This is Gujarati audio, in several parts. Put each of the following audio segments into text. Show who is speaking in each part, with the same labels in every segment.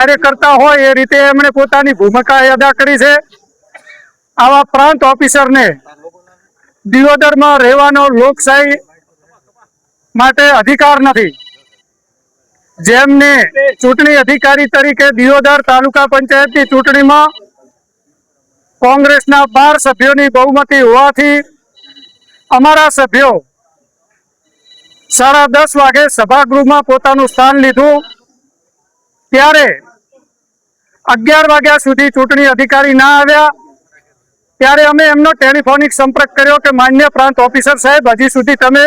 Speaker 1: કાર્યકર્તા હોય એ રીતે એમણે પોતાની ભૂમિકા અદા કરી છે। આવા પ્રાંત ઓફિસરને દિયોદરમાં રહેવાનો લોકશાહી માટે અધિકાર નથી। જેમને ચૂંટણી અધિકારી તરીકે દિયોદર તાલુકા પંચાયતની ચૂંટણીમાં કોંગ્રેસના 12 સભ્યોની બહુમતી હોવાથી અમારા સભ્યો 10:30 વાગે સભાગૃહમાં પોતાનું સ્થાન લીધું। ત્યારે 11 વાગ્યા સુધી ચૂંટણી અધિકારી ના આવ્યા। ત્યારે અમે એમનો ટેલિફોનિક સંપર્ક કર્યો કે માન્ય પ્રાંત ઓફિસર સાહેબ, હજી સુધી તમે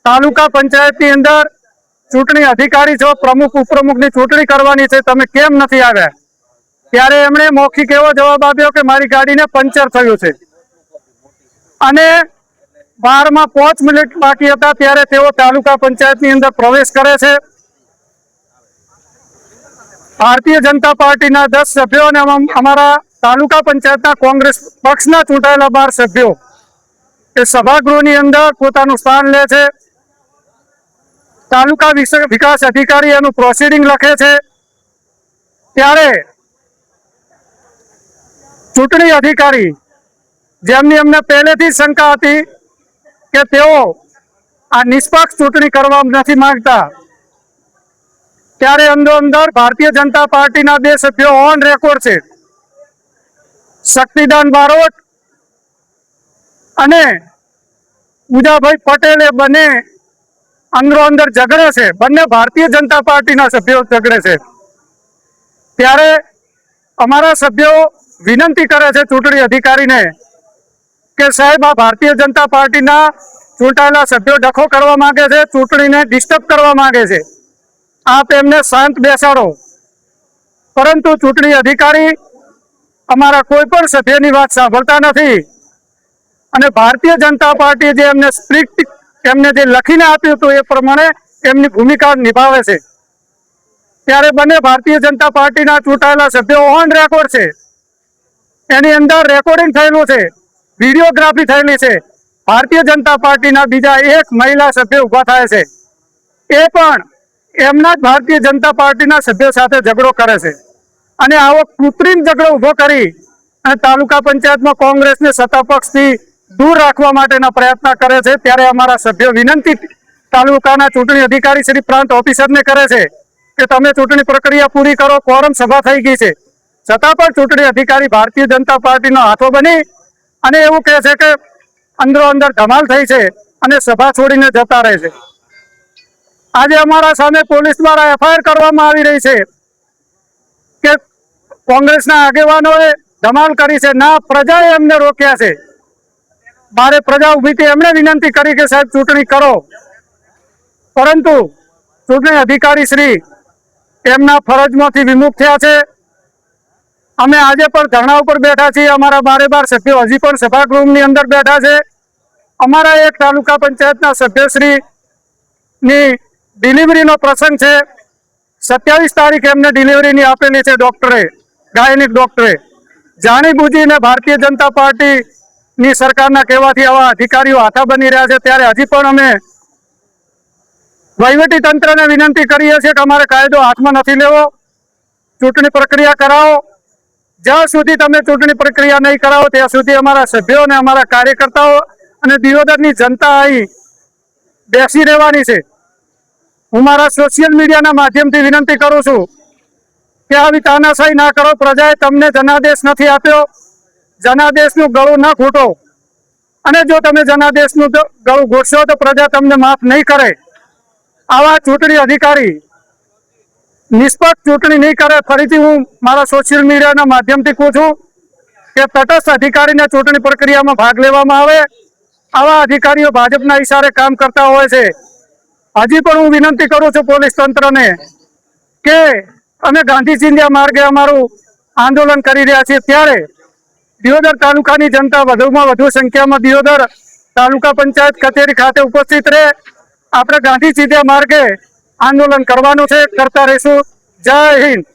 Speaker 1: તાલુકા પંચાયતની અંદર ચૂંટણી અધિકારી છો, પ્રમુખ ઉપપ્રમુખની ચૂંટણી કરવાની છે, તમે કેમ નથી આવ્યા? ત્યારે એમણે મૌખિક એવો જવાબ આપ્યો કે મારી ગાડીને પંચર થયું છે અને 12 5 મિનિટ બાકી હતા ત્યારે તેઓ તાલુકા પંચાયતની અંદર પ્રવેશ કરે છે। ભારતીય જનતા પાર્ટીના 10 સભ્યો અને અમારા તાલુકા પંચાયતના કોંગ્રેસ પક્ષના ચૂંટાયેલા 12 સભ્યો એ સભાગૃહની અંદર પોતાનું સ્થાન લે છે। તાલુકા વિકાસ અધિકારી એનું પ્રોસિડિંગ લખે છે। ત્યારે ચૂંટણી અધિકારી, જેમની અમને પહેલેથી શંકા હતી કે તેઓ આ નિષ્પક્ષ ચૂંટણી કરવા નથી માંગતા, ત્યારે અંદર ભારતીય જનતા પાર્ટીના 2 સભ્યો ઓન રેકોર્ડ છે, શક્તિદાન બારોટ અને ઉજાભાઈ પટેલ, એ બંને અંદર ઝઘડે છે। બંને ભારતીય જનતા પાર્ટીના સભ્યો ઝઘડે છે। ત્યારે અમારા સભ્યો વિનંતી કરે છે ચૂંટણી અધિકારીને કે સાહેબ, આ ભારતીય જનતા પાર્ટીના ચૂંટાયેલા સભ્યો ડખો કરવા માંગે છે, ચૂંટણીને ડિસ્ટર્બ કરવા માંગે છે, આપ એમને શાંત બેસાડો। પરંતુ ચૂંટણી અધિકારી અમારા કોઈ પણ સભ્યની વાત સાંભળતા નથી અને ભારતીય જનતા પાર્ટીએ જે એમને સ્ટ્રિક્ટ એમને જે લખીને આપ્યું હતું એ પ્રમાણે એમની ભૂમિકા નિભાવે છે। ત્યારે બંને ભારતીય જનતા પાર્ટીના ચૂંટાયેલા સભ્યો ઓન રેકોર્ડ છે, એની અંદર રેકોર્ડિંગ થયેલું છે, વિડીયોગ્રાફી થયેલી છે। ભારતીય જનતા પાર્ટીના બીજા 1 મહિલા સભ્ય ઉભા થાય છે, એ પણ એમના જ ભારતીય જનતા પાર્ટીના સભ્યો સાથે ઝઘડો કરે છે અને આવો કૃત્રિમ ઝઘડો ઉભો કરી અને તાલુકા પંચાયતમાં કોંગ્રેસને સત્તા પક્ષથી દૂર રાખવા માટેના પ્રયત્ન કરે છે। ત્યારે અમારા સભ્યો વિનંતી તાલુકાના ચૂંટણી અધિકારી શ્રી પ્રાંત ઓફિસરને કરે છે કે તમે ચૂંટણી પ્રક્રિયા પૂરી કરો, ક્વોરમ સભા થઈ ગઈ છે, છતાં પણ ચૂંટણી અધિકારી ભારતીય જનતા પાર્ટીનો હાથો બની અને એવું કહે છે કે અંદર ધમાલ થઈ છે અને સભા છોડીને જતા રહે છે। આજે અમારા સામે પોલીસ દ્વારા FIR કરવામાં આવી રહી છે કે કોંગ્રેસના આગેવાનોએ ધમાલ કરી છે। ના, પ્રજાએ એમને રોક્યા છે। મારે પ્રજા ઉભી હતી, એમણે વિનંતી કરી કે સાહેબ ચૂંટણી કરો, પરંતુ ચૂંટણી અધિકારી શ્રી એમના ફરજમાંથી વિમુખ થયા છે। અમે આજે પણ ધરણા ઉપર બેઠા છીએ। અમારા 12 સભ્યો હજી પણ સભાગૃહની અંદર બેઠા છે। અમારા એક તાલુકા પંચાયતના સભ્યશ્રીની ડિલિવરીનો પ્રસંગ છે, 27 તારીખે એમને ડિલિવરીની આપેલી છે ડોક્ટરે, ગાયનિક ડોક્ટરે। જાણી બુજીને ભારતીય જનતા પાર્ટીની સરકારના કહેવાથી આવા અધિકારીઓ હાથા બની રહ્યા છે। ત્યારે હજી પણ અમે વહીવટી તંત્રને વિનંતી કરીએ છીએ કે અમારે કાયદો હાથમાં નથી લેવો, ચૂંટણી પ્રક્રિયા કરાવો। જ્યાં સુધી તમે ચૂંટણી પ્રક્રિયા નહીં કરાવો ત્યાં સુધી અમારા સભ્યો અને અમારા કાર્યકર્તાઓ અને દિયોદરની જનતા અહીં બેસી રહેવાની છે। હું મારા સોશિયલ મીડિયાના માધ્યમથી વિનંતી કરું છું કે આવી તાનાશાહી ના કરો। પ્રજાએ તમને જનાદેશ નથી આપ્યો, જનાદેશનું ગળું ન ઘૂંટો અને જો તમે જનાદેશનું ગળું ઘૂંટશો તો પ્રજા તમને માફ નહીં કરે। આવા ચૂંટણી અધિકારી નિષ્પક્ષ ચૂંટણી નહીં કરે। ફરીથી હું મારા સોશિયલ મીડિયાના માધ્યમથી કહું છું કે તટસ્થ અધિકારીને ચૂંટણી પ્રક્રિયામાં ભાગ લેવામાં આવે। આવા અધિકારીઓ ભાજપના ઈશારે કામ કરતા હોય છે। હજી પણ હું વિનંતી કરું છું પોલીસ તંત્રને કે અમે ગાંધી ચિંધ્યા માર્ગે અમારું આંદોલન કરી રહ્યા છીએ, ત્યારે દિયોદર તાલુકાની જનતા વધુમાં વધુ સંખ્યામાં દિયોદર તાલુકા પંચાયત કચેરી ખાતે ઉપસ્થિત રહે। આપણે ગાંધી ચિંધ્યા માર્ગે આંદોલન કરવાનું છે, કરતા રહીશું। જય હિન્દ।